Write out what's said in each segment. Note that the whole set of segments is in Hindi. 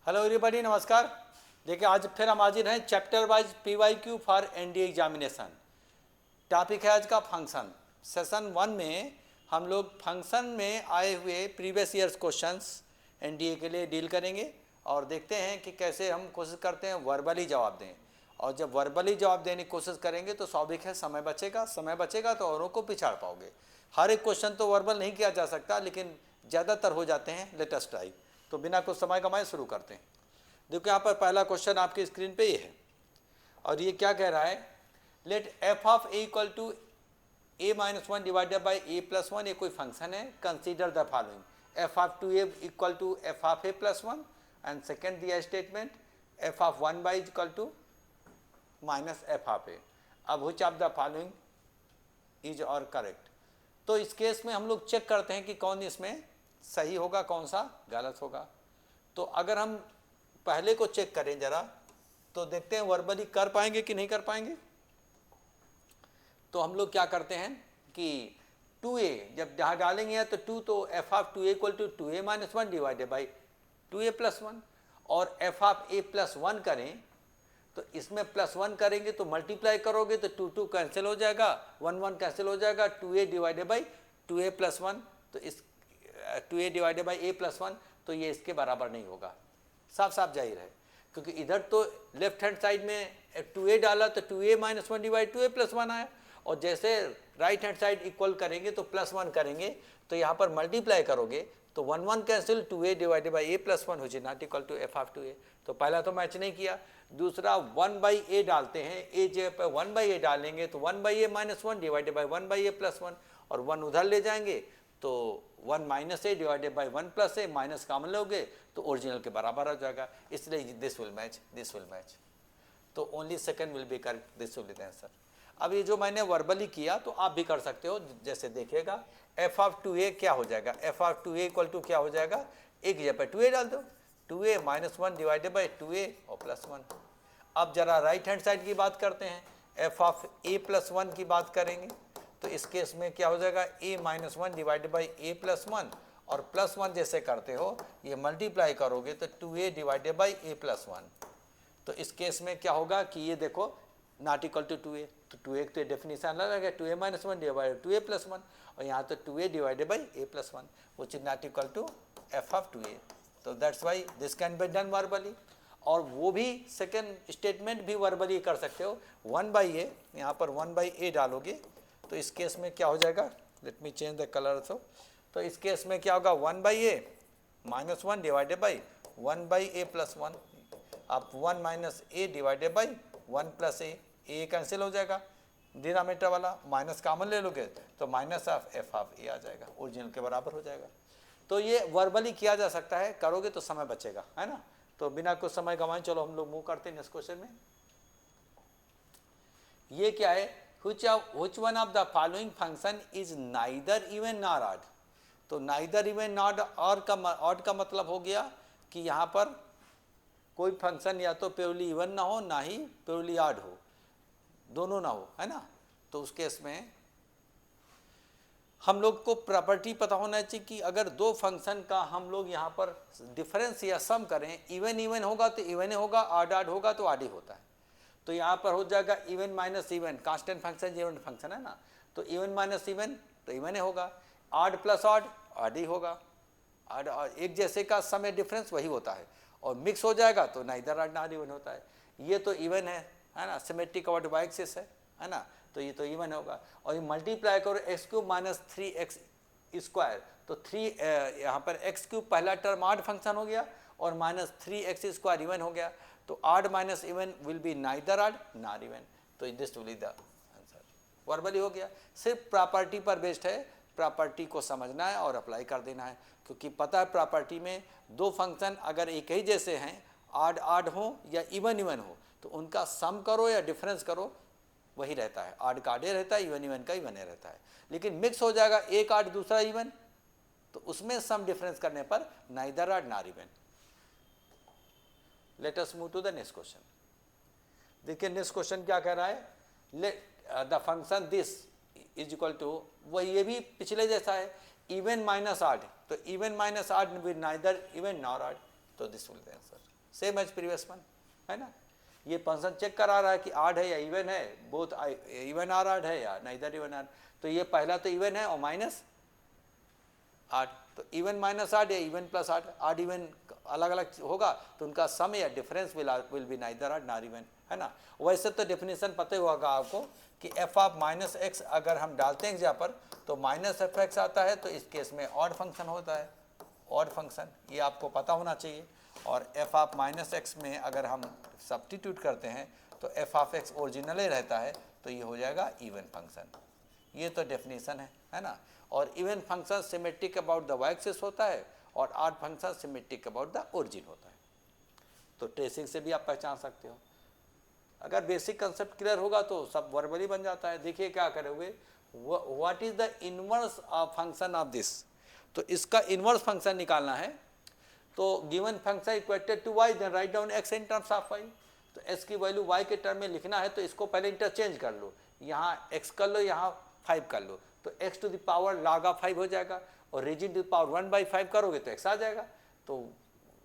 हेलो एवरीबॉडी, नमस्कार। देखिए आज फिर हम हाजिर हैं chapter wise PYQ for NDA examination. Topic है आज का फंक्शन। सेशन 1 में हम लोग फंक्शन में आए हुए प्रीवियस ईयर्स क्वेश्चंस NDA के लिए डील करेंगे और देखते हैं कि कैसे हम कोशिश करते हैं वर्बली जवाब दें। और जब वर्बली जवाब देने की कोशिश करेंगे तो स्वाभाविक है समय बचेगा तो औरों को पिछाड़ पाओगे। हर एक क्वेश्चन तो वर्बल नहीं किया जा सकता, लेकिन ज़्यादातर हो जाते हैं। Let us try. तो बिना कुछ समय गंवाए शुरू करते हैं। देखो यहाँ पर पहला क्वेश्चन आपकी स्क्रीन पे ये है और ये क्या कह रहा है, let f of a equal to a minus one divided by a plus one. ये कोई फंक्शन है। Consider the following, f of 2a equal to f of a plus one and second दिया statement f of 1 by equal to minus f of a। अब which of the following is are correct. तो इस केस में हम लोग चेक करते हैं कि कौन इसमें सही होगा, कौन सा गलत होगा। तो अगर हम पहले को चेक करें जरा तो देखते हैं वर्बली कर पाएंगे कि नहीं कर पाएंगे। तो हम लोग क्या करते हैं कि 2a जब जहाँ डालेंगे तो 2 तो f of 2a equal to 2a minus one divided by 2a plus one, और f of a plus one करें तो इसमें प्लस वन करेंगे तो मल्टीप्लाई करोगे तो 2 2 कैंसिल हो जाएगा, 1 1 कैंसिल हो जाएगा, 2a divided by 2a plus one. तो इस 2a divided by a plus one, तो ये इसके बराबर नहीं होगा। साफ साफ जाहिर है, क्योंकि इधर तो लेफ्ट हैंड साइड में 2a डाला तो 2a minus one divide 2a plus one आया, और जैसे राइट हैंड साइड इक्वल करेंगे तो प्लस वन करेंगे तो यहाँ पर मल्टीप्लाई करोगे तो 1 1 cancel, 2a divided by a plus one, which is not equal to f of 2a। तो पहला तो मैच नहीं किया। दूसरा 1 बाई a डालते हैं, a जगह पर 1 बाई a डालेंगे तो 1 by a minus one divided by 1 by a plus one, और 1 उधर ले जाएंगे तो 1 minus a divided by 1 plus a, minus common लोगे तो ओरिजिनल के बराबर हो जाएगा। इसलिए दिस विल मैच। तो only second will be correct, this will be the answer. अब ये जो मैंने वर्बली किया तो आप भी कर सकते हो। जैसे देखिएगा f ऑफ 2a क्या हो जाएगा, f of 2a equal to क्या हो जाएगा, एक जगह पर 2a डाल दो, 2a minus one divided by 2a और प्लस वन। अब जरा राइट हैंड साइड की बात करते हैं, f of a plus one की बात करेंगे तो इस केस में क्या हो जाएगा, a minus one divided by a plus one, और प्लस वन जैसे करते हो ये मल्टीप्लाई करोगे तो 2a divided by a plus one. तो इस केस में क्या होगा कि ये देखो नॉट इक्वल टू 2a, तो 2a तो डेफिनेशन अलग है, 2a minus one divided 2a plus one, और यहाँ तो 2a divided by a plus one which is not equal to f of 2a। तो that's why this can be done verbally. और वो भी सेकेंड स्टेटमेंट भी वर्बली कर सकते हो। 1 बाई a, यहाँ पर 1 बाई a डालोगे तो इस केस में क्या हो जाएगा, let me change the colour. तो इस केस में क्या होगा, 1 by a minus one divided by 1 by a plus one. आप 1 minus a divided by 1 plus a cancel हो जाएगा, डिनोमिनेटर वाला माइनस कॉमन ले लोगे तो minus of f of a आ जाएगा, ओरिजिनल के बराबर हो जाएगा। तो ये वर्बली किया जा सकता है, करोगे तो समय बचेगा, है ना। तो बिना कुछ समय गंवाए चलो हम लोग मूव करते हैं नेक्स्ट क्वेश्चन में। ये क्या है, which one of the following function is neither even nor odd। तो neither even nor odd का मतलब हो गया कि यहाँ पर कोई फंक्शन या तो प्योरली इवन ना हो ना ही प्योरली ऑड हो, दोनों ना हो, है ना। तो उस केस में हम लोग को प्रॉपर्टी पता होना चाहिए कि अगर दो फंक्शन का हम लोग यहाँ पर डिफरेंस या सम करें, इवन होगा तो इवन होगा, ऑड होगा तो ऑड ही होता है। तो यहाँ पर हो जाएगा even minus even, constant function even function है ना, तो इवन माइनस इवन तो इवन ही होगा, ऑड प्लस ऑड ही होगा। ऑड एक जैसे का सम या डिफरेंस वही होता है, और मिक्स हो जाएगा तो नाइदर ऑड नॉट इवन होता है। ये तो इवन है ना, सिमेट्रिक अबाउट वाई एक्सिस है ना, तो ये तो इवन होगा। और ये मल्टीप्लाई करो x cube minus 3x square, तो 3 यहाँ पर एक्स क्यूब पहला टर्म ऑड फंक्शन हो गया और माइनस 3x स्क्वायर इवन हो गया। तो odd minus even will be neither odd not even, तो this will be the answer. Verbally हो गया, सिर्फ प्रॉपर्टी पर बेस्ड है, प्रॉपर्टी को समझना है और अप्लाई कर देना है। क्योंकि पता है प्रॉपर्टी में दो फंक्शन अगर एक ही जैसे हैं, ऑड हो या इवन हो, तो उनका सम करो या डिफरेंस करो वही रहता है, ऑड का ऑडे रहता है, इवन का इवन रहता है। लेकिन मिक्स हो जाएगा, एक ऑड दूसरा इवन, तो उसमें सम डिफरेंस करने पर neither odd not even. Let us move to the next question. देखिए नेक्स्ट क्वेश्चन क्या कह रहा है, let the function this is equal to, वही ये भी पिछले जैसा है, इवन माइनस ऑड, तो even minus odd with neither even nor odd, तो this will the answer. Same as previous one, है ना। ये फंक्शन चेक करा रहा है कि आड है या इवन है, बोथ इवन आर आड है या नाइदर इवन आर। तो ये पहला तो इवन है और माइनस आड, तो इवन माइनस आड या even plus odd, odd even अलग अलग होगा तो उनका सम या difference will be neither odd nor even, है ना। वैसे तो डेफिनेशन पता ही होगा आपको कि एफ ऑफ माइनस एक्स अगर हम डालते हैं यहाँ पर तो माइनस एफ एक्स आता है, तो इस केस में ऑड फंक्शन होता है, ऑड फंक्शन, ये आपको पता होना चाहिए। और एफ ऑफ माइनस एक्स में अगर हम सब्स्टिट्यूट करते हैं तो एफ ऑफ एक्स ओरिजिनल ही रहता है, तो ये हो जाएगा इवन फंक्शन। ये तो डेफिनेशन है ना। और even function symmetric about the Y axis होता है और odd function symmetric about the origin होता है। तो ट्रेसिंग से भी आप पहचान सकते हो। अगर बेसिक कंसेप्ट क्लियर होगा तो सब वर्बली बन जाता है। देखिए क्या करोगे, what is the inverse of function of this, तो इसका इनवर्स फंक्शन निकालना है। तो given function equated to Y, then write down X in terms of Y. तो एक्स की वैल्यू वाई के टर्म में लिखना है, तो इसको पहले इंटरचेंज कर लो, यहाँ एक्स कर लो, यहाँ 5 कर लो, तो X to the power log of 5 हो जाएगा, और रीजन टू द पावर 1/5 करोगे तो एक्स आ जाएगा। तो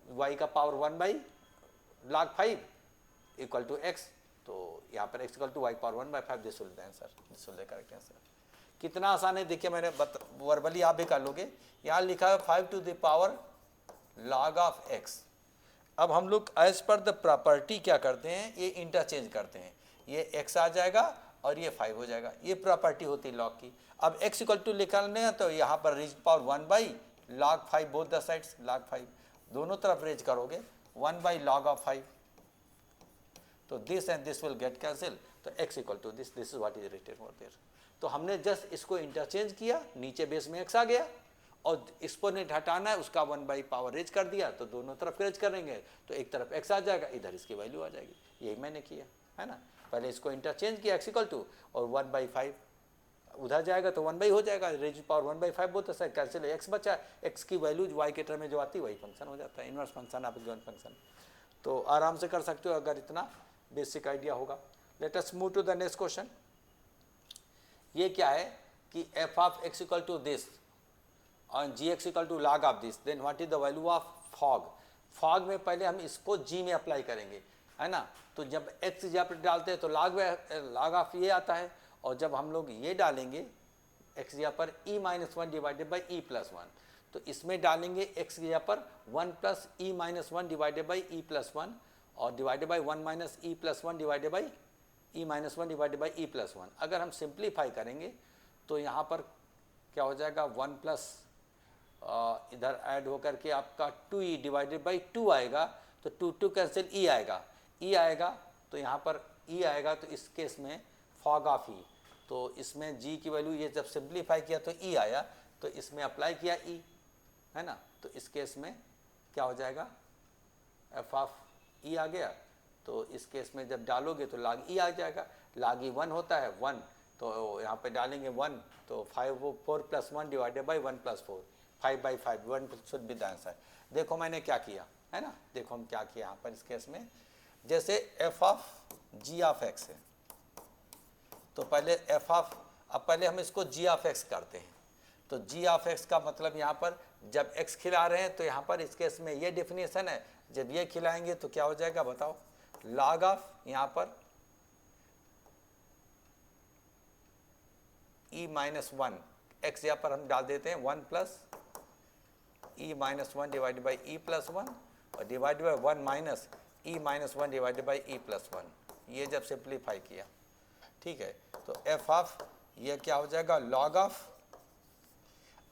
वाई का power 1/log 5 equal to x, तो यहाँ पर X equal to Y power 1/5, this will the answer, this will the correct answer. कितना आसान है देखिए, मैंने वर्बली आप भी कर लोगे। यहाँ लिखा है 5 to the power log of x. अब हम लोग एज पर द प्रॉपर्टी क्या करते हैं, ये इंटरचेंज करते हैं, ये x आ जाएगा और ये 5 हो जाएगा, ये प्रॉपर्टी होती है log की। अब x इक्वल टू निकालने हैं तो यहाँ पर raise power 1/log 5, both the sides log 5, दोनों तरफ रेज करोगे 1/log ऑफ 5, तो this and this will get cancel, तो x equal to this is what is written over there. तो हमने जस्ट इसको इंटरचेंज किया, नीचे बेस में x आ गया और एक्सपोनेंट हटाना है, उसका 1/पावर रेज कर दिया, तो दोनों तरफ रेज करेंगे तो एक तरफ x आ जाएगा, इधर इसकी वैल्यू आ जाएगी। यही मैंने किया है ना, पहले इसको इंटरचेंज किया x इक्वल टू, और 1/5 उधर जाएगा तो 1 हो जाएगा, रेज पावर 1/5 बहुत है, कैंसिल, x बचा, x की वैल्यू y के टर्म में जो आती है वही फंक्शन हो जाता है, इनवर्स फंक्शन आप गिवन फंक्शन। तो आराम से कर सकते हो अगर इतना बेसिक आइडिया होगा। Let us move to the next question. ये क्या है कि f of x equal to this और gx equal to log of this, then what is the value of fog. Fog में पहले हम इसको g में अप्लाई करेंगे, है ना। तो जब x यहाँ पर डालते हैं तो log ऑफ ये आता है, और जब हम लोग ये डालेंगे x यहाँ पर e-1 डिवाइडेड बाई e+1, तो इसमें डालेंगे x यहाँ पर 1 plus e-1 divided by e+1 और divided by 1 minus e+1 divided by e-1 divided by e+1। अगर हम सिंप्लीफाई करेंगे तो यहाँ पर क्या हो जाएगा, 1 प्लस इधर ऐड होकर के आपका 2e डिवाइडेड बाई 2 आएगा, तो 2 कैंसिल e आएगा, तो यहाँ पर e आएगा, तो इस केस में फॉग ऑफ e, तो इसमें g की वैल्यू ये जब सिंप्लीफाई किया तो e आया, तो इसमें अप्लाई किया e, है ना। तो इस केस में क्या हो जाएगा, f ऑफ e आ गया, तो इस केस में जब डालोगे तो log e आ जाएगा, log e 1 होता है 1, तो यहाँ पे डालेंगे 1, तो 4 plus 1 divided by 1 plus 4, 5/5, 1 should be the answer. देखो मैंने क्या किया है ना, देखो हम क्या किया यहाँ पर इस केस में, जैसे f of g of x है, तो पहले f ऑफ, अब पहले हम इसको g ऑफ x करते हैं, तो g ऑफ x का मतलब यहाँ पर जब x खिला रहे हैं तो यहाँ पर इस केस में ये डेफिनेशन है, जब ये खिलाएंगे तो क्या हो जाएगा बताओ, log ऑफ यहाँ पर e-1, x यहाँ पर हम डाल देते हैं 1 plus e-1 divided by e+1 और divided by 1 minus e-1 divided by e+1, ये जब सिंप्लीफाई किया, ठीक है, तो f ऑफ ये क्या हो जाएगा, log ऑफ,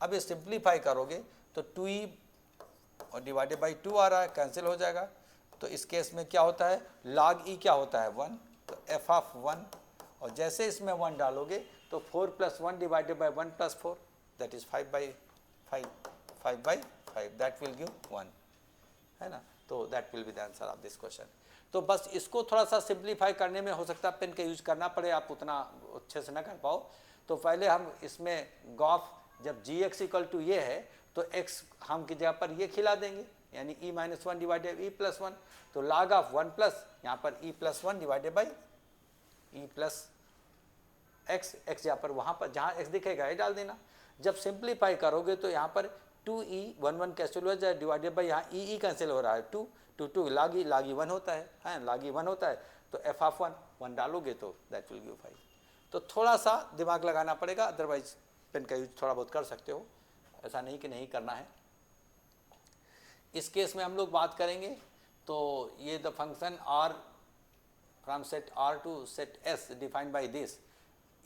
अब ये सिंप्लीफाई करोगे तो 2e और डिवाइडेड बाई 2 आ रहा है, कैंसिल हो जाएगा, तो इस केस में क्या होता है, log e क्या होता है 1, तो f ऑफ 1, और जैसे इसमें 1 डालोगे तो 4 plus 1 divided by 1 plus 4, that is 5/5, that will give 1, है ना। तो that will be the answer of this question. तो बस इसको थोड़ा सा सिंप्लीफाई करने में हो सकता है पेन का यूज करना पड़े, आप उतना अच्छे से ना कर पाओ, तो पहले हम इसमें गॉफ जब gx इक्वल टू ये है तो x हम की जगह पर ये खिला देंगे, यानी e-1 डिवाइडेड e+1, तो log ऑफ 1 प्लस यहाँ पर e+1 divided by e plus x यहाँ पर, वहाँ पर जहाँ x दिखेगा ये डाल देना। जब सिंप्लीफाई करोगे तो यहाँ पर 2e 1 कैंसिल हो जाए, डिवाइडेड बाई यहाँ e कैंसिल हो रहा है 2, टू लागी 1 होता है लागी 1 होता है, तो एफ ऑफ 1 डालोगे तो दैट विल गिव 5। तो थोड़ा सा दिमाग लगाना पड़ेगा, अदरवाइज पेन का यूज थोड़ा बहुत कर सकते हो, ऐसा नहीं कि नहीं करना है। इस केस में हम लोग बात करेंगे तो ये the function R from set R to set S defined by this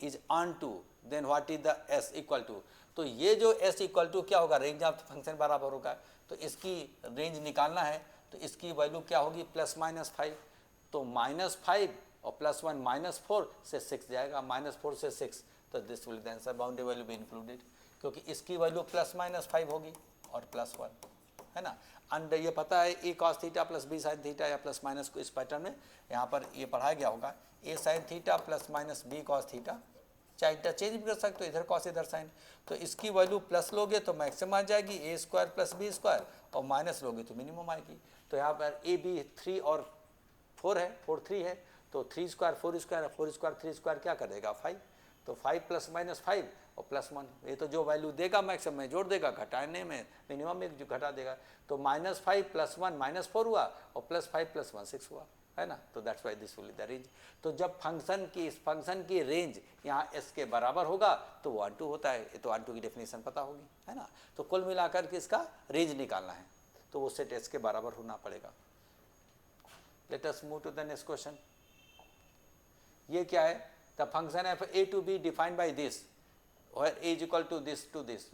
is onto, then what is the S equal to. तो ये जो एस इक्वल टू क्या होगा, रेंज ऑफ फंक्शन बराबर होगा, तो इसकी रेंज निकालना है, तो इसकी वैल्यू क्या होगी +-5। तो -5 और +1 -4 से 6 जाएगा, -4 से 6, तो this will the answer, boundary value भी इंक्लूडेड, क्योंकि इसकी वैल्यू +-5 होगी और +1 है ना। अंडर ये पता है a cos theta + b sin theta या प्लस माइनस को इस पैटर्न में यहाँ पर ये पढ़ाया गया होगा, a sin theta ± b cos theta, चाहे इंटरचेंज भी कर सकते हो, इधर कॉस इधर साइन। तो इसकी वैल्यू प्लस लोगे तो मैक्सिमम आ जाएगी a² + b² और माइनस लोगे तो मिनिमम आएगी। तो यहाँ पर a b 3 और 4 है, 4 3 है, तो 3² 4² 4² 3² क्या करेगा 5, तो 5 ± 5 और +1, ये तो जो वैल्यू देगा मैक्सिमम में जोड़ देगा, घटाने में मिनिमम में जो घटा देगा, तो -5 +1 -4 हुआ और +5 +1 6 हुआ, है ना। तो that's why this will the range. तो जब फंक्शन की इस फंक्शन की रेंज यहाँ एस के बराबर होगा तो वो 1 2 होता है, तो 1 2 की डेफिनेशन पता होगी, है ना। तो कुल मिलाकर के इसका रेंज निकालना है, तो वो सेट एस के बराबर होना पड़ेगा। Let us move to the next question. ये क्या है, the function f a to b defined by this where a is equal to this,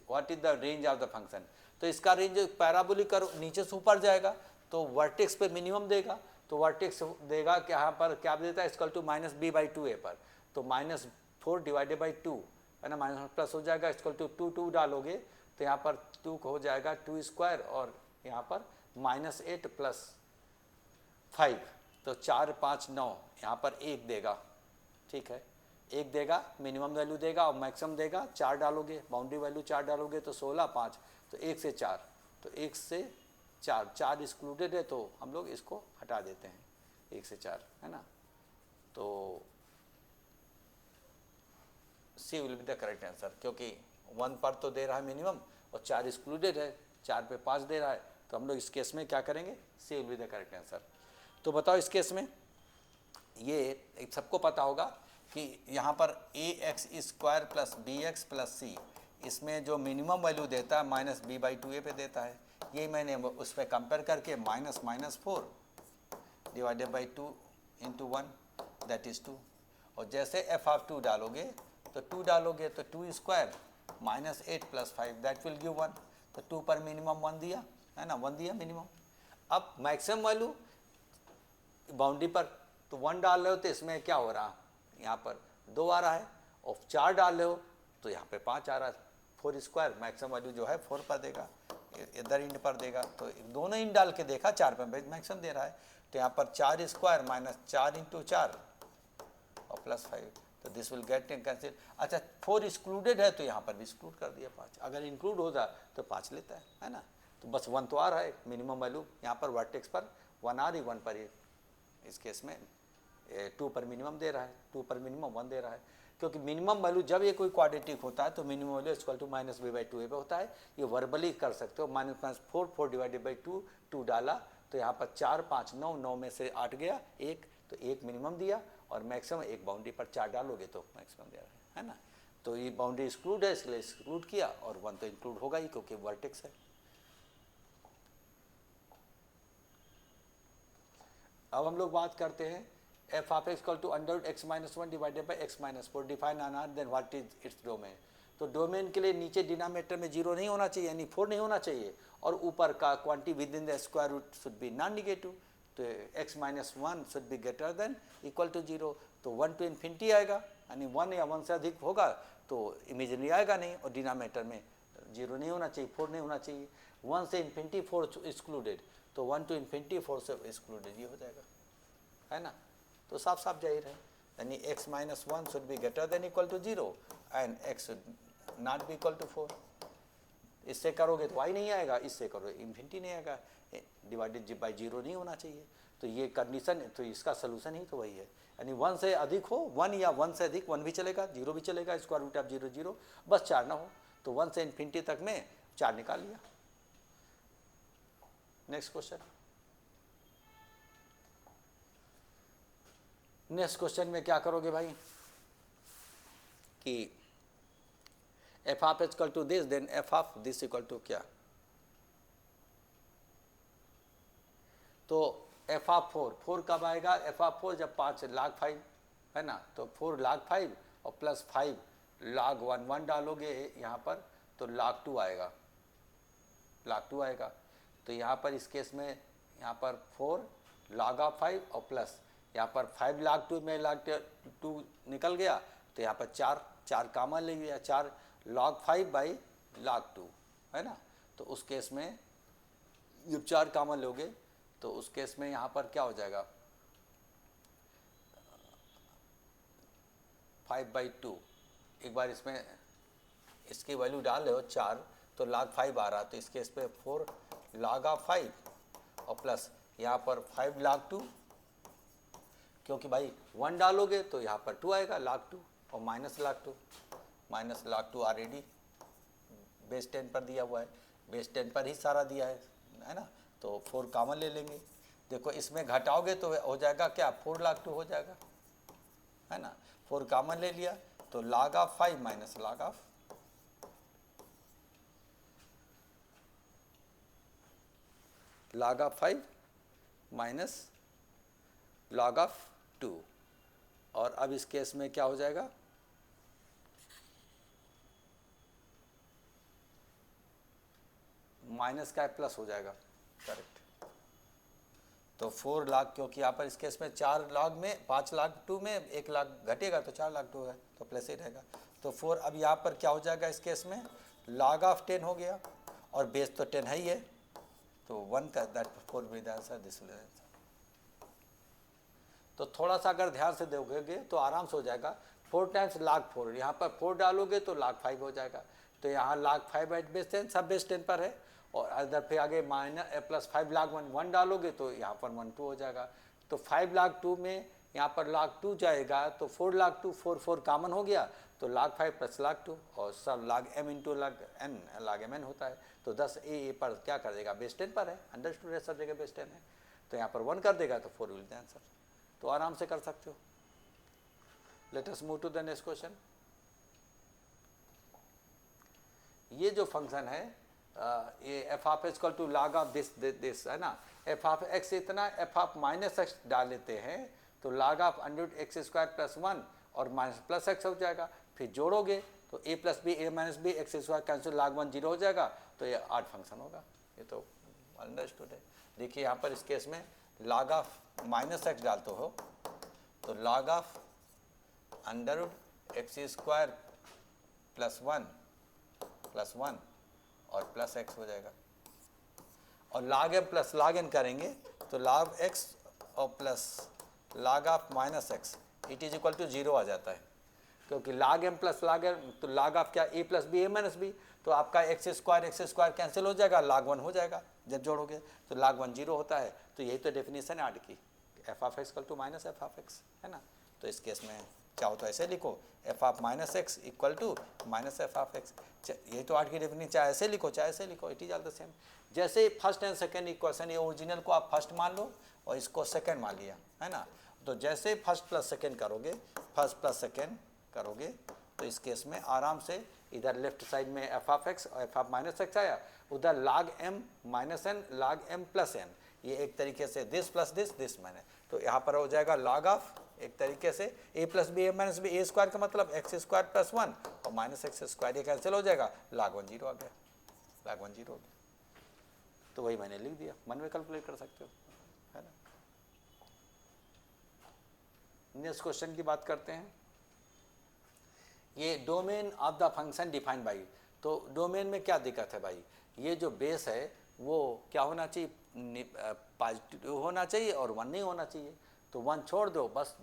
what is the range of the function। तो इसका रेंज पैराबोलिक करो, नीचे से ऊपर जाएगा तो वर्टेक्स पे मिनिमम देगा, तो वर्टेक्स देगा कि यहाँ पर क्या देता है = -b/2a पर, तो -4 डिवाइडेड बाई 2 है ना, माइनस प्लस हो जाएगा, = 2 डालोगे तो यहाँ पर 2 हो जाएगा 2² और यहाँ पर -8 + 5, तो 4 5 9, यहाँ पर 1 देगा, ठीक है, 1 देगा, मिनिमम वैल्यू देगा और मैक्सिमम देगा, 4 डालोगे, बाउंड्री वैल्यू 4 डालोगे तो 16 5, तो 1 से 4, तो 1 से 4 एक्सक्लूडेड है, तो हम लोग इसको हटा देते हैं, 1 से 4 है ना। तो C will be the correct answer, क्योंकि 1 पर तो दे रहा है मिनिमम और 4 एक्सक्लूडेड है, 4 पे 5 दे रहा है, तो हम लोग इस केस में क्या करेंगे, C will be the correct answer. तो बताओ इस केस में ये सबको पता होगा कि यहाँ पर ax² + bx + c, इसमें जो मिनिमम वैल्यू देता है -b/2a पे देता है, ये मैंने उस पर कंपेयर करके -4 डिवाइडेड बाई 2 × 1 दैट इज़ 2, और जैसे f ऑफ 2 डालोगे तो 2 डालोगे तो 2² -8 + 5 दैट विल गिव 1, तो 2 पर मिनिमम 1 दिया, है ना, 1 दिया मिनिमम। अब मैक्सिमम वैल्यू बाउंड्री पर तो 1 डाल रहे हो तो इसमें क्या हो रहा, यहाँ पर 2 आ रहा है, और 4 डाल रहे हो तो यहाँ पे 5 आ रहा है, 4² मैक्सिमम वैल्यू जो है 4 पर देगा, इधर इंड पर देगा, तो दोनों इंड डाल के देखा 4 पर मैक्सिमम दे रहा है, तो यहाँ पर 4² -4 × 4 और +5, तो दिस विल गेट कैंसिल। अच्छा 4 एक्सक्लूडेड है तो यहाँ पर भी एक्सक्लूड कर दिया 5, अगर इंक्लूड होता तो 5 लेता है ना, तो बस 1 तो आ रहा है मिनिमम वैल्यू, यहाँ पर वर्टेक्स पर 1 आ रही, 1 पर ये इस केस में 2 पर मिनिमम दे रहा है, 2 पर मिनिमम 1 दे रहा है, क्योंकि मिनिमम वैल्यू जब ये कोई क्वाड्रेटिक होता है तो मिनिमम वैल्यू = -b/2a पे होता है, ये वर्बली कर सकते हो, -4 डिवाइडेड बाई 2 डाला तो यहाँ पर 4 5 9 9 में से 8 गया 1, तो 1 मिनिमम दिया और मैक्सिमम 1 बाउंड्री पर 4 डालोगे तो मैक्सिमम दे रहा है ना। तो ये बाउंड्री एक्सक्लूड है इसलिए एक्सक्लूड किया, और 1 तो इंक्लूड होगा ही क्योंकि वर्टेक्स है। अब हम लोग बात करते हैं f of x = √x-1 divided by x-4 define on R, then what is its domain. तो डोमेन के लिए नीचे डिनोमिनेटर में 0 नहीं होना चाहिए, यानी 4 नहीं होना चाहिए, और ऊपर का quantity within the square root should be non negative, तो x-1 should be greater than equal to 0, तो 1 to ∞ आएगा, यानी 1 या 1 से अधिक होगा तो इमेजिनरी आएगा नहीं, और डिनोमिनेटर में 0 नहीं होना चाहिए, 4 नहीं होना चाहिए, 1 से ∞ 4 एक्सक्लूडेड, तो 1 to ∞ 4 से एक्सक्लूडेड ये हो जाएगा, है ना। तो साफ साफ जाहिर है, यानी x-1 should be greater than equal to 0 and x should not be equal to 4। इससे करोगे तो y नहीं आएगा, इससे करो इन्फिनिटी नहीं आएगा, डिवाइडेड बाई 0 नहीं होना चाहिए, तो ये कंडीशन, तो इसका सोल्यूशन ही तो वही है, यानी 1 से अधिक हो, 1 या 1 से अधिक, 1 भी चलेगा 0 भी चलेगा, स्क्वायर रूट ऑफ 0 0, बस 4 ना हो, तो 1 से इन्फिनिटी तक में 4 निकाल लिया। Next question. नेक्स्ट क्वेश्चन में क्या करोगे भाई कि f of equal to this, then f of this equal to क्या, तो एफ ऑफ 4 कब आएगा, एफ ऑफ 4 जब 5 log 5 है ना, तो 4 log 5 और प्लस 5 log 1 डालोगे यहाँ पर तो log 2 आएगा, log 2 आएगा। तो यहाँ पर इस केस में यहाँ पर 4 log ऑफ 5 और प्लस यहाँ पर 5 log 2 में log 2 निकल गया, तो यहाँ पर 4 कॉमन ले लिया, 4 log 5 बाई log 2 है ना। तो उस केस में जब 4 कॉमन लोगे तो उस केस में यहाँ पर क्या हो जाएगा 5/2। एक बार इसमें इसकी वैल्यू डाल रहे हो 4 तो log 5 आ रहा, तो इस केस पे 4 log ऑफ 5 और प्लस यहाँ पर 5 log 2, क्योंकि भाई 1 डालोगे तो यहाँ पर 2 आएगा log 2 और माइनस log 2 ऑलरेडी बेस 10 पर दिया हुआ है, बेस 10 पर ही सारा दिया है ना। तो 4 कॉमन ले लेंगे, देखो इसमें घटाओगे तो हो जाएगा क्या 4 log 2 हो जाएगा है ना। 4 कॉमन ले लिया तो log of 5 minus log of 5 minus log of 2। और अब इस केस में क्या हो जाएगा माइनस का प्लस हो जाएगा, करेक्ट। तो 4 log, क्योंकि यहाँ पर इस केस में 4 log में 5 log 2 में 1 log घटेगा तो 4 log 2 है तो प्लस ही रहेगा। तो 4 अब यहाँ पर क्या हो जाएगा इस केस में log ऑफ 10 हो गया और बेस तो 10 है ही है, तो 1 का that 4 will answer, this will answer. तो थोड़ा सा अगर ध्यान से देखोगे तो आराम से हो जाएगा। 4 टाइम्स log 4, यहाँ पर 4 डालोगे तो log 5 हो जाएगा, तो यहाँ log 5 एट बेस 10 सब बेस 10 पर है, और अदर फिर आगे माइनस प्लस 5 log 1 डालोगे तो यहाँ पर 1 2 हो जाएगा। तो 5 log 2 में यहाँ पर log 2 जाएगा तो 4 log 2 4 कॉमन हो गया तो log 5 प्लस log 2 और सब log m into log mn होता है। तो 10 ए पर क्या कर देगा बेस 10 पर है, अंडरस्टूड है, सब जगह बेस 10 है, तो यहाँ पर 1 कर देगा तो 4 विल द आंसर। तो आराम से कर सकते हो। Let us move to the next question. ये जो फंक्शन है ये f of equal to log of this है ना, एफ ऑफ एक्स इतना एफ ऑफ माइनस एक्स डाल लेते हैं तो log of under x square plus 1 और माइनस प्लस एक्स हो जाएगा, फिर जोड़ोगे तो a plus b a minus b x square cancel log 1 0 हो जाएगा, तो ये ऑड फंक्शन होगा। ये तो अंडरस्टूड है। देखिए यहाँ पर इस केस में log ऑफ माइनस एक्स डालते हो तो log of under x square plus 1 और प्लस एक्स हो जाएगा, और log m plus log n करेंगे तो log x और plus log of minus x it is equal to 0 आ जाता है, क्योंकि log m plus log n तो log ऑफ क्या a plus b a minus b, तो आपका एक्स स्क्वायर कैंसिल हो जाएगा, log 1 हो जाएगा जब जोड़ोगे तो log 1 0 होता है। तो यही तो डेफिनेशन है आड की, f of x equal to minus f of x है ना। तो इस केस में चाहो तो ऐसे लिखो f of minus x equal to minus f of x, यही तो आठ की डेफिनेशन, चाहे ऐसे लिखो चाहे ऐसे लिखो, it is all the same. जैसे फर्स्ट एंड सेकंड इक्वेशन, ये ओरिजिनल को आप फर्स्ट मान लो और इसको सेकंड मान लिया है ना, तो जैसे फर्स्ट प्लस सेकंड करोगे, फर्स्ट प्लस सेकंड करोगे तो इस केस में आराम से इधर लेफ्ट साइड में एफ ऑफ एक्स और एफ ऑफ माइनस एक्स आया, उधर log m minus n log m plus n, ये एक तरीके से दिस प्लस दिस माइनस, तो यहाँ पर हो जाएगा log ऑफ एक तरीके से a plus b a minus b, a square का मतलब एक्स स्क्वायर प्लस 1 और माइनस एक्स स्क्वायर, ये कैंसिल हो जाएगा, log 1 0 आ गया, log 1 0 हो गया। तो वही मैंने लिख दिया, मन में कैलकुलेट कर सकते हो है ना। नेक्स्ट क्वेश्चन की बात करते हैं। ये domain of the function defined by, तो डोमेन में क्या दिक्कत है भाई, ये जो बेस है वो क्या होना चाहिए, पॉजिटिव होना चाहिए और 1 नहीं होना चाहिए, तो 1 छोड़ दो बस,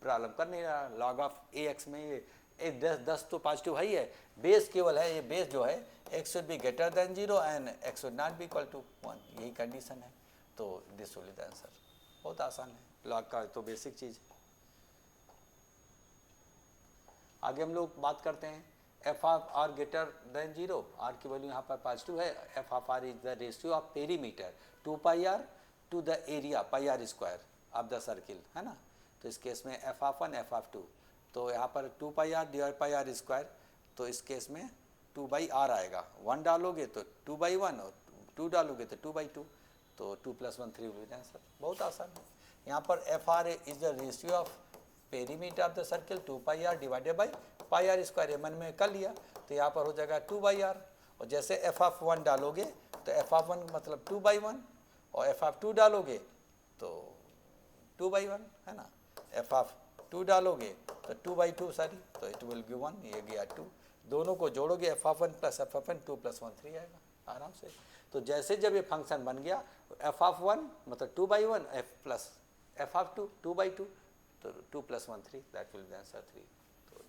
प्रॉब्लम कर नहीं रहा। log ऑफ ए एक्स में ये 10 तो पॉजिटिव है ही है, बेस केवल है, ये बेस जो है x should be greater than 0 and x should not be equal to 1, यही कंडीशन है, तो this will be the answer. बहुत आसान है, log का तो बेसिक चीज़। आगे हम लोग बात करते हैं f of r greater than 0, r की वैल्यू यहाँ पर पॉजिटिव है, f of r is the ratio of perimeter 2 pi r to the area pi r square of the circle है ना। तो इस केस में एफ ऑफ 1 एफ ऑफ 2, तो यहाँ पर 2 pi r divide pi r square, तो इस केस में 2 बाई आर आएगा, 1 डालोगे तो 2 बाई 1 और 2 डालोगे तो 2 बाई 2, तो 2 + 1 3 विल आंसर। बहुत आसान है। यहाँ पर f r is the ratio of perimeter of the circle 2 pi r divided by pi r square, ये मन में कर लिया, तो यहाँ पर हो जाएगा 2 बाई आर, और जैसे एफ ऑफ 1 डालोगे तो एफ ऑफ 1 मतलब 2 बाई 1, और एफ ऑफ 2 डालोगे तो 2 बाई 1 है ना, एफ ऑफ 2 डालोगे तो 2 बाई 2 सॉरी, तो इट विल गिव 1, ये गया 2, दोनों को जोड़ोगे F of 1 plus F of 1, 2 + 1 3 आएगा आराम से। तो जैसे जब ये फंक्शन बन गया एफ ऑफ 1 मतलब 2 by 1 F plus F of 2 2 by 2, तो 2 + 1 3, दैट विल बी आंसर 3। तो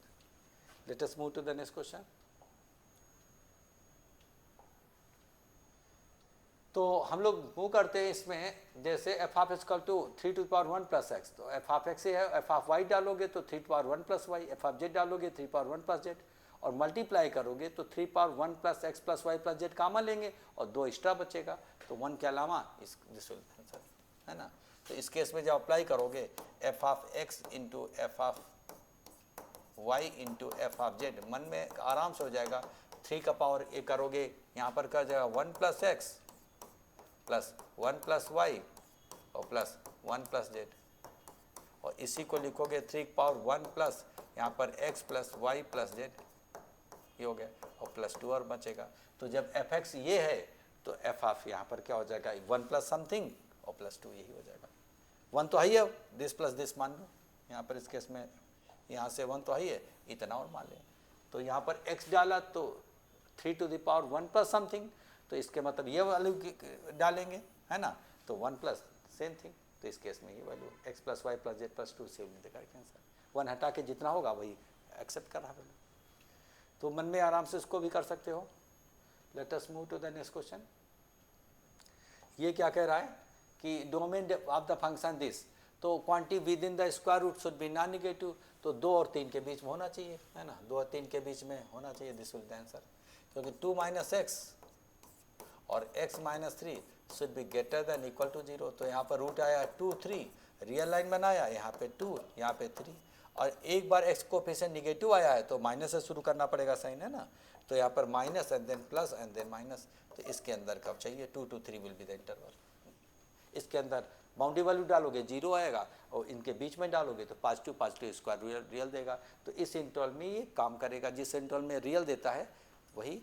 let us move to the next question. तो हम लोग मूव करते हैं इसमें, जैसे f of x = 3 to the power 1 + x, तो एफ ऑफ x है, एफ ऑफ y डालोगे तो 3 to the power 1 + y, F of z डालोगे 3 to the power 1 + z, और मल्टीप्लाई करोगे तो 3 to the power 1 + x + y + z common लेंगे और 2 एक्स्ट्रा बचेगा, तो 1 के अलावा दिस विल आंसर है ना। तो इस केस में जब अप्लाई करोगे F of x into F of y into F of z, मन में आराम से हो जाएगा, 3 का पावर ये करोगे यहाँ पर कर जाएगा 1 + x प्लस 1 + y और प्लस 1 + z, और इसी को लिखोगे 3 की पावर 1 प्लस यहाँ पर x + y + z, ये हो गया, और प्लस 2 और बचेगा। तो जब एफ एक्स ये है तो एफ ऑफ यहाँ पर क्या हो जाएगा 1 + समथिंग और प्लस 2 यही हो जाएगा। 1 तो है ही है, दिस प्लस दिस मान लो, यहाँ पर इस केस में यहाँ से 1 तो है ही है, इतना और मान लें। तो यहाँ पर x डाला तो 3 to the power 1 + समथिंग, तो इसके मतलब ये वैल्यू डालेंगे है ना, तो 1 प्लस सेम थिंग, तो इस केस में ये वैल्यू x + y + z + 2 से मिलकर आंसर 1 हटा के जितना होगा वही एक्सेप्ट कर रहा है। तो मन में आराम से इसको भी कर सकते हो। Let us move to the next question. ये क्या कह रहा है कि domain of the function this, तो quantity within the square root should be non negative, तो 2 और 3 के बीच में होना चाहिए है ना, 2 और 3 के बीच में होना चाहिए, दिस विल द आंसर, क्योंकि 2 - x और x - 3 should be greater than equal to 0, तो यहाँ पर रूट आया 2 3, रियल लाइन बनाया, यहाँ पे 2 यहाँ पे 3, और एक बार x कोएफिशिएंट निगेटिव आया है तो माइनस से शुरू करना पड़ेगा साइन है ना, तो यहाँ पर minus and then plus and then minus, तो इसके अंदर कब चाहिए 2 to 3 will be the interval, इसके अंदर बाउंड्री वैल्यू डालोगे 0 आएगा, और इनके बीच में डालोगे तो 5 to 5 to स्क्वायर रियल देगा, तो इस इंटरवल में ये काम करेगा, जिस इंटरवल में रियल देता है वही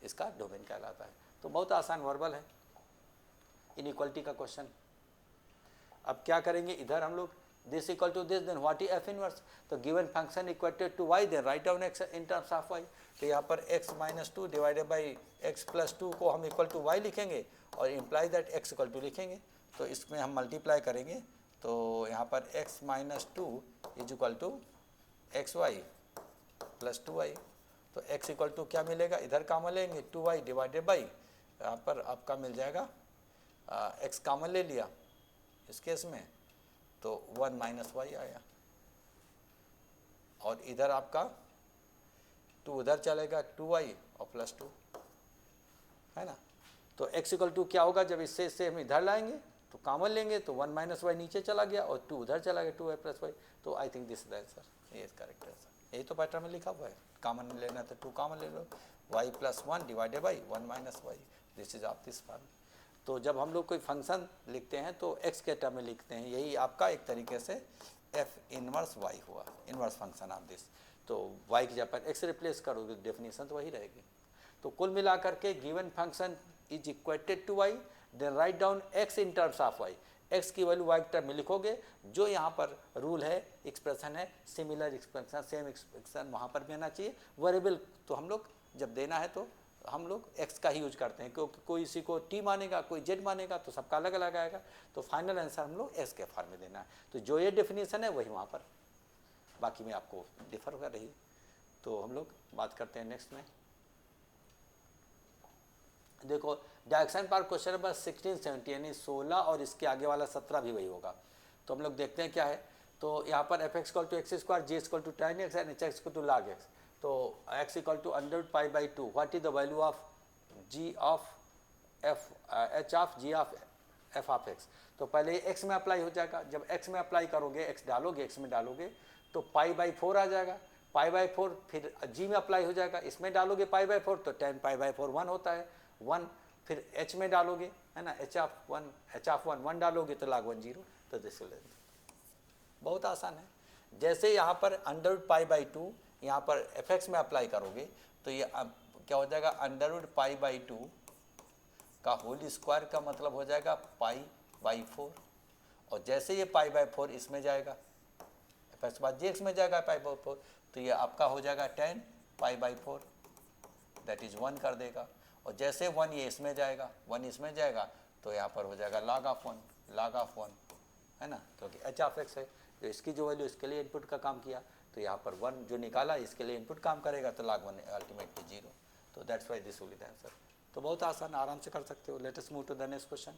इसका डोमेन कहलाता है। तो बहुत आसान वर्बल है इनइक्वालिटी का क्वेश्चन। अब क्या करेंगे, इधर हम लोग this equal to this, then what is F inverse, तो given function equated to y, then write down x in terms of y, तो यहाँ पर x - 2 डिवाइडेड बाई x + 2 को हम इक्वल टू y लिखेंगे और इम्प्लाई दैट x = लिखेंगे, तो इसमें हम मल्टीप्लाई करेंगे, तो यहाँ पर x - 2 = xy + 2y, तो x = क्या मिलेगा, इधर कॉमन लेंगे 2y डिवाइडेड बाई, यहाँ पर आपका मिल जाएगा x कॉमन ले लिया इस केस में, तो 1 - y आया, और इधर आपका 2 उधर चलेगा 2y और प्लस 2 है ना, तो x = क्या होगा, जब इससे हम इधर लाएंगे तो कॉमन लेंगे तो 1 - y नीचे चला गया और 2 उधर चला गया 2y + y, तो I think this is the answer, ये करेक्ट आंसर, यही तो पैटर्न में लिखा हुआ है, कॉमन लेना तो 2 कॉमन ले लो, y + 1 divided by 1 - y, this is of this form. तो जब हम लोग कोई फंक्शन लिखते हैं तो x के टर्म में लिखते हैं, यही आपका एक तरीके से f इनवर्स y हुआ, इनवर्स फंक्शन ऑफ दिस, तो y की जगह पर x रिप्लेस करोगे डेफिनेशन तो वही रहेगी। तो कुल मिलाकर के given function is equated to y, then write down x in terms of y, x की वैल्यू y के टर्म में लिखोगे, जो यहाँ पर रूल है एक्सप्रेशन है, सिमिलर एक्सप्रेशन सेम एक्सप्रेशन वहाँ पर भी आना चाहिए। वेरिएबल तो हम लोग जब देना है तो हम लोग x का ही यूज करते हैं, क्योंकि कोई इसी को t मानेगा कोई z मानेगा, तो सबका अलग अलग आएगा, तो फाइनल आंसर हम लोग s के फॉर्म में देना है, तो जो ये डेफिनेशन है वही वहाँ पर, बाकी में आपको डिफर कर रही। तो हम लोग बात करते हैं नेक्स्ट में, देखो डायरेक्शन पर क्वेश्चन नंबर 16 17 यानी 16 और इसके आगे वाला 17 भी वही होगा। तो हम लोग देखते हैं क्या है, तो यहाँ पर f = x², g = tan x and h = log x, तो x = √π/2, what is the value of g of f h of g of f of x, तो पहले x में अप्लाई हो जाएगा, जब x में अप्लाई करोगे, x डालोगे, x में डालोगे तो π/4 आ जाएगा, π/4 फिर g में अप्लाई हो जाएगा, इसमें डालोगे π/4 तो 10 π/4 1 होता है, 1 फिर h में डालोगे, है ना, h(1) डालोगे तो log 1 0, तो दिस विल, बहुत आसान है। जैसे यहाँ पर √π/2 यहाँ पर fx में अप्लाई करोगे तो ये क्या हो जाएगा, √π/2 का होल स्क्वायर का मतलब हो जाएगा π/4, और जैसे ये π/4 इसमें जाएगा, fx बाद gx में जाएगा π/4, तो ये आपका हो जाएगा 10 π/4, दैट इज 1 कर देगा, और जैसे 1 ये इसमें जाएगा, 1 इसमें जाएगा तो यहाँ पर हो जाएगा log 1, है ना, क्योंकि h(x) है, तो इसकी जो वैल्यू इसके लिए इनपुट का काम किया, तो यहाँ पर 1 जो निकाला इसके लिए इनपुट काम करेगा, तो log 1 अल्टीमेटली 0, तो that's why this will be the answer. तो बहुत आसान, आराम से कर सकते हो। Let us move to the next question.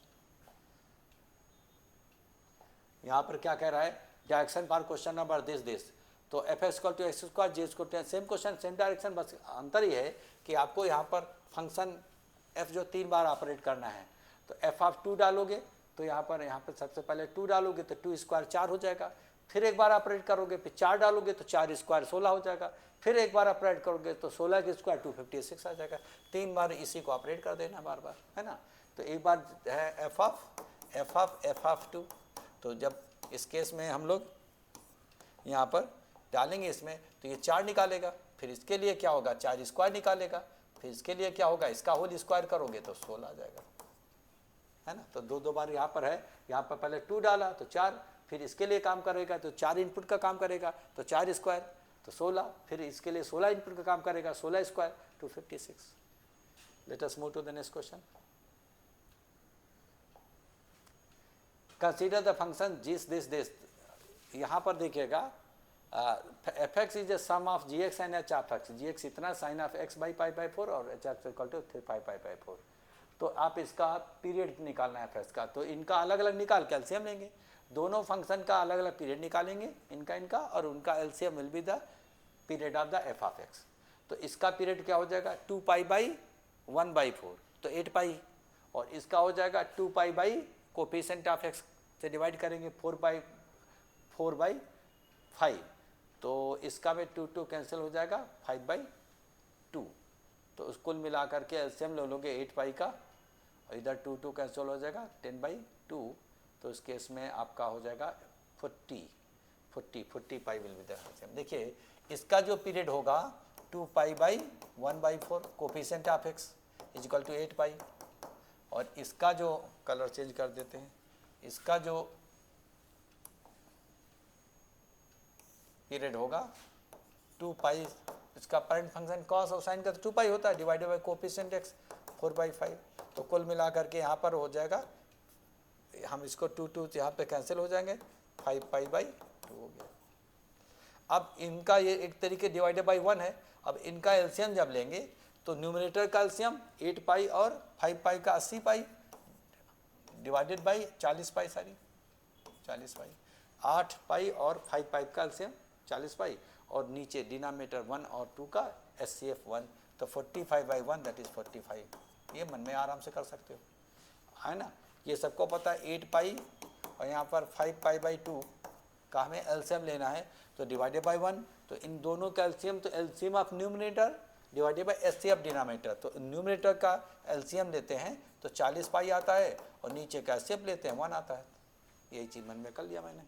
यहाँ पर क्या कह रहा है, direction for question number this, तो f(x) = x², g² same question same direction, बस अंतर ही है कि आपको यहाँ पर फंक्शन f जो 3 बार ऑपरेट करना है, तो f(2) डालोगे तो यहाँ पर सबसे पहले 2 डालोगे तो 2² 4 हो जाएगा, फिर एक बार ऑपरेट करोगे फिर 4 डालोगे तो 4² 16 हो जाएगा, फिर एक बार ऑपरेट करोगे तो 16 के स्क्वायर 256 आ जाएगा, 3 बार इसी को ऑपरेट कर देना बार बार, है ना। तो एक बार है f(2), तो जब इस केस में हम लोग यहाँ पर डालेंगे इसमें तो ये 4 निकालेगा, फिर इसके लिए क्या होगा 4² निकालेगा, फिर इसके लिए क्या होगा, इसका होल स्क्वायर करोगे तो 16 आ जाएगा, है ना। तो दो बार यहाँ पर है, यहाँ पर पहले 2 डाला तो 4, फिर इसके लिए काम करेगा तो 4 इनपुट का काम करेगा तो 4² तो 16, फिर इसके लिए 16 इनपुट का काम करेगा 16² 256। Let us move to the next question. Consider the function this, यहाँ पर देखिएगा f(x) is the sum of gx and h(x), gx इतना sin ऑफ x बाई π/4 और h(x) = 3 π/4। तो आप इसका पीरियड निकालना है f(x) का, तो इनका अलग अलग निकाल के एलसीएम लेंगे, दोनों फंक्शन का अलग अलग पीरियड निकालेंगे, इनका और उनका LCM will be the period of the f(x). तो इसका पीरियड क्या हो जाएगा 2π/1/4 तो 8π, और इसका हो जाएगा 2π कोफिशिएंट ऑफ x से डिवाइड करेंगे 4/5, तो इसका में 2 कैंसिल हो जाएगा 5/2, तो उस कुल मिला करके एलसीएम ले लोगे 8π का, और इधर 2 कैंसिल हो जाएगा 10/2, तो इस केस में आपका हो जाएगा 40π विल बी द एलसीएम। देखिए इसका जो पीरियड होगा 2π/1/4 कोफिशिएंट ऑफ x = 8π, और इसका जो कलर चेंज कर देते हैं, इसका जो पीरियड होगा 2π, इसका पेरेंट फंक्शन कॉस और साइन का तो 2π होता है, डिवाइडेड बाय कोफिशिएंट x 4/5, तो कुल मिला करके यहाँ पर हो जाएगा, हम इसको 2 यहाँ पे कैंसिल हो जाएंगे, 5π/2 हो गया। अब इनका ये एक तरीके डिवाइडेड बाय 1 है, अब इनका एलसीएम जब लेंगे तो न्यूमरेटर का एलसीएम 8π और 5π का 80π डिवाइडेड बाय 40π, 8π और 5π का एलसीएम 40π, और नीचे डिनोमिनेटर 1 और 2 का SCF 1, तो 45/1 दैट इज 45, ये मन में आराम से कर सकते हो, है ना। ये सबको पता है 8π और यहाँ पर 5π/2 का हमें एलसीएम लेना है, तो डिवाइडेड बाय 1, तो इन दोनों का एलसीएम, तो LCM of numerator divided by SCF denominator, तो न्यूमरेटर का एलसीएम लेते हैं तो 40π आता है, और नीचे का SCF लेते हैं 1 आता है, यही चीज़ मन में कर लिया मैंने।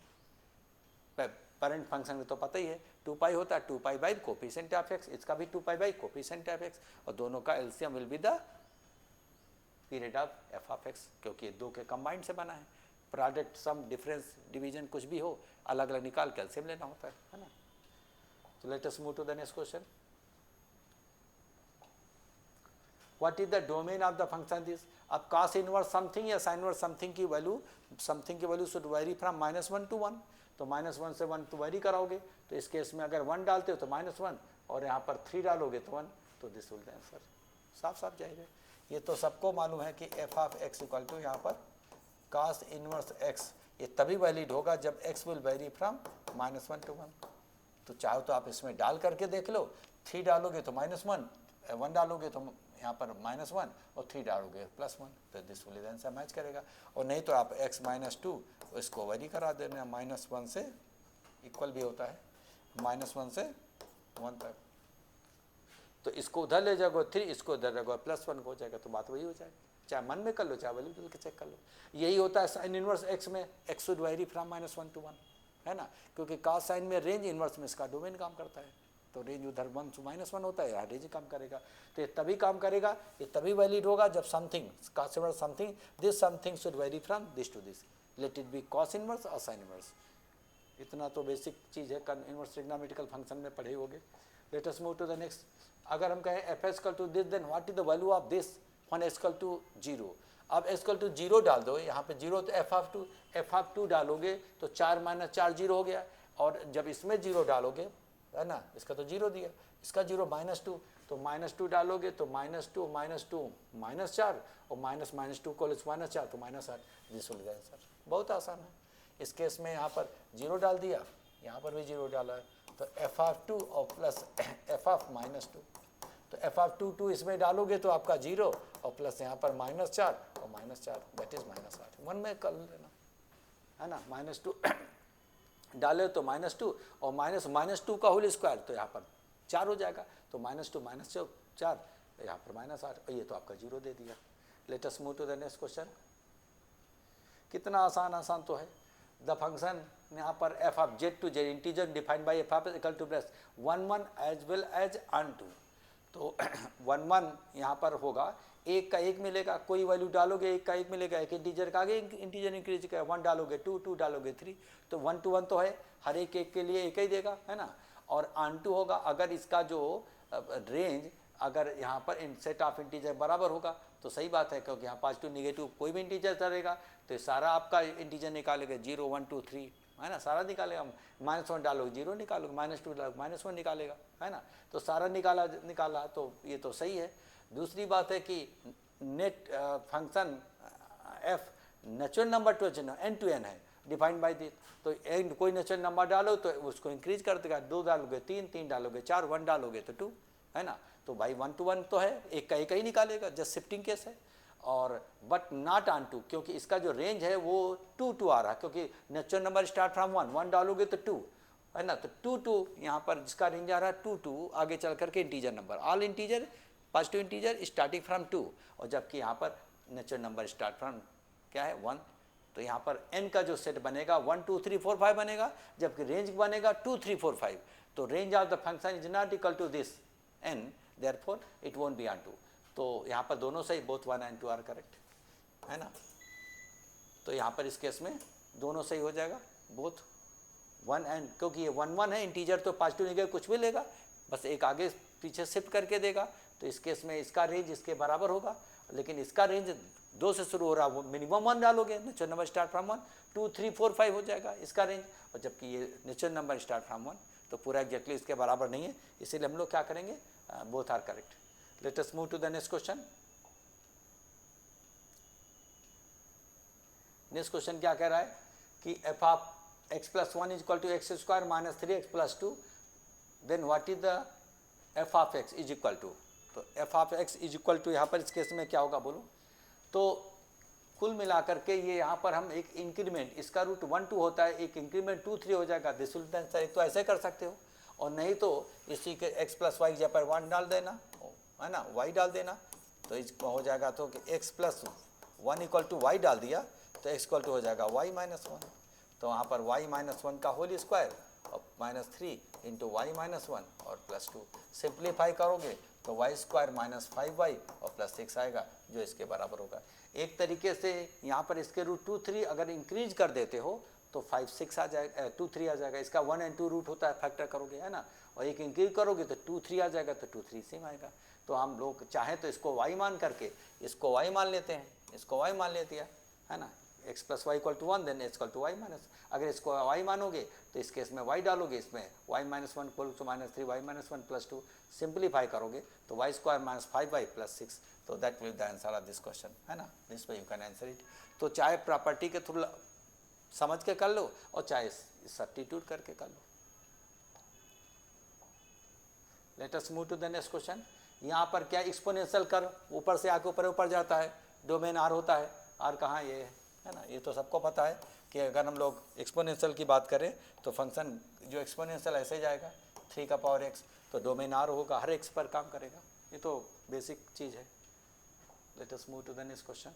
पेरेंट फंक्शन में तो पता ही है 2π होता है, 2π कोफिशिएंट ऑफ x, इसका भी 2π कोफिशिएंट ऑफ x, और दोनों का LCM will be the period of f(x), क्योंकि ये दो के कंबाइंड से बना है, प्रोडक्ट सम डिफरेंस डिवीजन कुछ भी हो अलग अलग निकाल के एलसीएम लेना होता है ना। तो let us move to the next question. What is the domain of the function this, अब cos इनवर्स समथिंग या sin इनवर्स समथिंग की value should vary from -1 to 1, तो -1 से 1 तो वेरी कराओगे, तो इस केस में अगर 1 डालते हो तो -1, और यहाँ पर 3 डालोगे तो 1, तो दिस विल द आंसर, साफ साफ जाएगा। ये तो सबको मालूम है कि f(x) = यहाँ पर cos इनवर्स x, ये तभी वैलिड होगा जब x will very from -1 to 1, तो चाहो तो आप इसमें डाल करके देख लो, 3 डालोगे तो -1, 1 डालोगे तो यहाँ पर -1 और 3 डालोगे +1, तो दिस विल आंसर मैच करेगा। और नहीं तो आप x -2 इसको वैरी करा देना, -1 से इक्वल भी होता है, -1 से 1 तक, तो इसको उधर ले जाओगे 3, इसको उधर रखोगे +1 हो जाएगा, तो बात वही हो जाएगी। चाहे मन में कर लो, चाहे वैल्यू के चेक कर लो। यही होता है साइन इनवर्स x में, x should vary from -1 to 1, है ना, क्योंकि cos साइन में रेंज इनवर्स में इसका डोमेन काम करता है, तो रेंज उधर 1 to -1 होता है, यहाँ रेंज काम करेगा। तो ये तभी काम करेगा, ये तभी वैलिड होगा जब something cos inverse something, this something should vary from this to this, let it be cos inverse और साइन इनवर्स। इतना तो बेसिक चीज़ है, इनवर्स ट्रिग्नोमेट्रिकल फंक्शन में पढ़े होगे। Let us move to the next. अगर हम कहें f equal to this, then what is the value of this one equal to 0। अब इक्वल टू 0 डाल दो, यहाँ पे 0 तो f ऑफ 2 डालोगे तो 4 - 4 0 हो गया, और जब इसमें 0 डालोगे, है ना, इसका तो 0 दिया, इसका 0 -2, तो -2 डालोगे तो -2 -4 और -2 को -4 तो -8, दिस विल बी आंसर। बहुत आसान है। इस केस में यहाँ पर 0 डाल दिया, यहाँ पर भी 0 डाला है, तो f ऑफ 2 और प्लस f ऑफ -2, तो f ऑफ 2 इसमें डालोगे तो आपका 0 और प्लस यहाँ पर -4 और -4, दैट इज -8। 1 में कर लेना, है ना, -2 डाले तो -2 और -2 का होल स्क्वायर, तो यहाँ पर 4 हो जाएगा, तो -2 - 4 यहाँ पर -8, और ये तो आपका 0 दे दिया। Let us move to the next question. कितना आसान तो है। द फंक्शन यहाँ पर f of z to z integer defined by f of equal to plus 1 as well as unto, तो 1 यहाँ पर होगा, एक का एक मिलेगा, कोई वैल्यू डालोगे एक का एक मिलेगा, एक इंटीजर का आगे इंटीजर इंक्रीज करेगा, 1 डालोगे 2, 2 डालोगे 3, तो 1 to 1 तो है, हर एक के लिए एक ही देगा, है ना। और अनटू होगा अगर इसका जो रेंज अगर यहाँ पर इन सेट ऑफ इंटीजर बराबर होगा तो सही बात है, क्योंकि यहाँ पॉजिटिव निगेटिव कोई भी इंटीजर चलेगा, तो सारा आपका इंटीजर निकालेगा 0 1 2 3, है ना, सारा निकालेगा। -1 डालोगे 0 निकालोगे, -2 डालोगे -1 निकालेगा, है ना, तो सारा निकाला, तो ये तो सही है। दूसरी बात है कि net function f natural number two n to n है, डिफाइंड बाई दिस, तो n कोई नेचुरल नंबर डालो तो उसको इंक्रीज कर देगा, 2 डालोगे 3, 3 डालोगे 4, 1 डालोगे तो 2, है ना, तो भाई 1 to 1 तो है, एक का एक ही निकालेगा, जस्ट शिफ्टिंग केस है। और बट नॉट ऑन 2, क्योंकि इसका जो रेंज है वो 2 to आ रहा है, क्योंकि नेचुरल नंबर स्टार्ट फ्रॉम 1 डालोगे तो 2, है ना, तो 2 to यहाँ पर जिसका रेंज आ रहा है 2 to आगे चल करके integer number, all integer positive integer starting from 2, और जबकि यहाँ पर नेचुरल नंबर स्टार्ट फ्रॉम क्या है 1, तो यहाँ पर n का जो सेट बनेगा 1 2 3 4 5 बनेगा, जबकि रेंज बनेगा 2 3 4 5, तो range of the function is not equal to this n, therefore it won't be on 2, तो यहाँ पर दोनों सही, बोथ 1 and 2 आर करेक्ट, है ना। तो यहाँ पर इस केस में दोनों सही हो जाएगा, बोथ 1 and, क्योंकि ये 1 1 है, इंटीजर तो पॉजिटिव निगेटिव कुछ भी लेगा, बस एक आगे पीछे शिफ्ट करके देगा, तो इस केस में इसका रेंज इसके बराबर होगा, लेकिन इसका रेंज 2 से शुरू हो रहा है, वो मिनिमम 1 डालोगे, नेचुरल नंबर स्टार्ट फ्रॉम 1, 2 3 4 5 हो जाएगा इसका रेंज, और जबकि ये नेचुरल नंबर स्टार्ट फ्रॉम 1, तो पूरा एग्जैक्टली इसके बराबर नहीं है, इसीलिए हम लोग क्या करेंगे, both are correct. Let us move to the next question. Next question क्या कह रहा है कि f of x plus 1 is equal to x square minus 3x plus 2, then what is the f of x is equal to, तो f of x is equal to यहाँ पर इस केस में क्या होगा बोलो, तो कुल मिलाकर के ये यहाँ पर हम एक इंक्रीमेंट, इसका रूट 1 2 होता है, एक इंक्रीमेंट 2 3 हो जाएगा, दिस विल आंसर, एक तो ऐसे कर सकते हो, और नहीं तो इसी के x प्लस वाई जहाँ पर 1 डाल देना, है ना, y डाल देना, तो इसको हो जाएगा, तो कि x plus 1 equal to y डाल दिया, तो x इक्वल टू हो जाएगा y माइनस 1, तो वहाँ पर y माइनस 1 का होल स्क्वायर और -3 इंटू वाई माइनस 1 और प्लस 2, सिंप्लीफाई करोगे तो y स्क्वायर माइनस 5y और प्लस 6 आएगा, जो इसके बराबर होगा। एक तरीके से यहाँ पर इसके रूट 2 3 अगर इंक्रीज कर देते हो तो 5 6 आ जाएगा, 2 3 आ जाएगा, इसका 1 and 2 रूट होता है, फैक्टर करोगे, है ना, और एक इंक्रीज करोगे तो 2 3 आ जाएगा, तो 2 3 सेम आएगा। तो हम लोग चाहें तो इसको y मान करके इसको y मान लेते हैं, इसको y मान लेते हैं, है ना, x plus y equal to 1, then x equal to y minus, अगर इसको y मानोगे तो इस केस में y डालोगे, इसमें y minus 1 equal to minus 3 y minus 1 plus 2, simplify करोगे तो y square minus 5y plus 6, तो that will the answer of this question, है ना, this way you can answer it. तो चाहे प्रॉपर्टी के थ्रू समझ के कर लो और चाहे सब्स्टिट्यूट करके कर लो। Let us move to the next question. यहाँ पर क्या एक्सपोनेंशियल कर्व ऊपर से आके ऊपर ऊपर जाता है, डोमेन आर होता है, आर कहाँ ये है ना, ये तो सबको पता है कि अगर हम लोग एक्सपोनेंशियल की बात करें तो फंक्शन जो एक्सपोनेंशियल ऐसे जाएगा 3 का पावर x, तो डोमेन आर होगा, हर x पर काम करेगा, ये तो बेसिक चीज़ है। Let us move to the next question.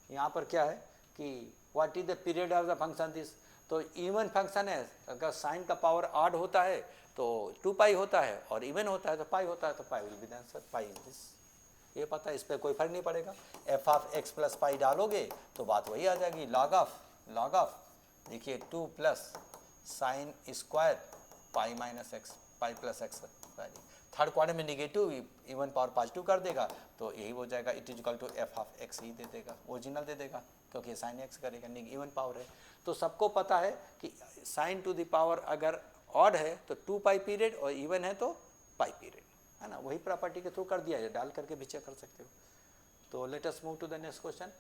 यहाँ पर क्या है कि what is the period of the function this, तो इवन फंक्शन है, अगर साइन का पावर आड होता है तो 2 पाई होता है, और इवन होता है तो पाई होता है, तो pi will be the answer, pi in this, ये पता है, इस पर कोई फर्क नहीं पड़ेगा। F of X plus pi डालोगे तो बात वही आ जाएगी, लॉग ऑफ देखिए 2 plus sine square pi minus X, pi plus X, third quadrant में निगेटिव इवन पावर पॉजिटिव कर देगा तो यही हो जाएगा, it is equal to F of X ही दे देगा, ओरिजिनल दे देगा, क्योंकि साइन एक्स करेगा, इवन पावर है। तो सबको पता है कि साइन टू द पावर अगर ऑड है तो 2 पाई पीरियड, और इवन है तो पाई पीरियड, है ना, वही प्रॉपर्टी के थ्रू कर दिया है, डाल करके भी चेक कर सकते हो। तो let us move to the next question.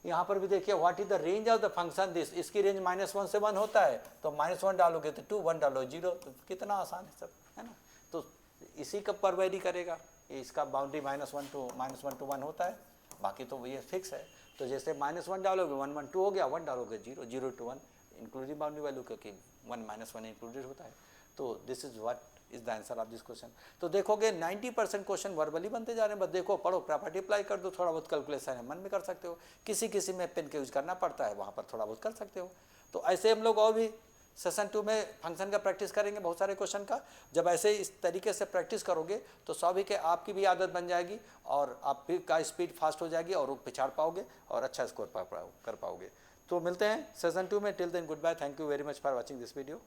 यहाँ पर भी देखिए what is the range of the function this, इसकी रेंज -1 से 1 होता है, तो -1 डालोगे तो 2, 1 डालो 0, तो कितना आसान है सब, है ना। तो इसी का पर वेरी करेगा, इसका बाउंड्री -1 to 1 होता है, बाकी तो ये फिक्स है। तो जैसे -1 डालोगे 1 1 2 हो गया, 1 डालोगे 0 0 to 1 इंक्लूडिंग बाउंड्री वैल्यू, क्योंकि 1 -1 इंक्लूडेड होता है। तो this is what is the answer of this question. तो देखोगे 90% क्वेश्चन वर्बली बनते जा रहे हैं, बस देखो पढ़ो, प्रॉपर्टी अप्लाई कर दो, थोड़ा बहुत कैलकुलेशन है मन में कर सकते हो, किसी में पेन का यूज करना पड़ता है, वहाँ पर थोड़ा बहुत कर सकते हो। तो ऐसे हम लोग और भी सेशन 2 में फंक्शन का प्रैक्टिस करेंगे, बहुत सारे क्वेश्चन का। जब ऐसे इस तरीके से प्रैक्टिस करोगे तो स्वाभाविक है आपकी भी आदत बन जाएगी, और आप भी का स्पीड फास्ट हो जाएगी, और पिछाड़ पाओगे और अच्छा स्कोर कर पाओगे। तो मिलते हैं सेशन 2 में, till then goodbye, thank you very much for watching this video.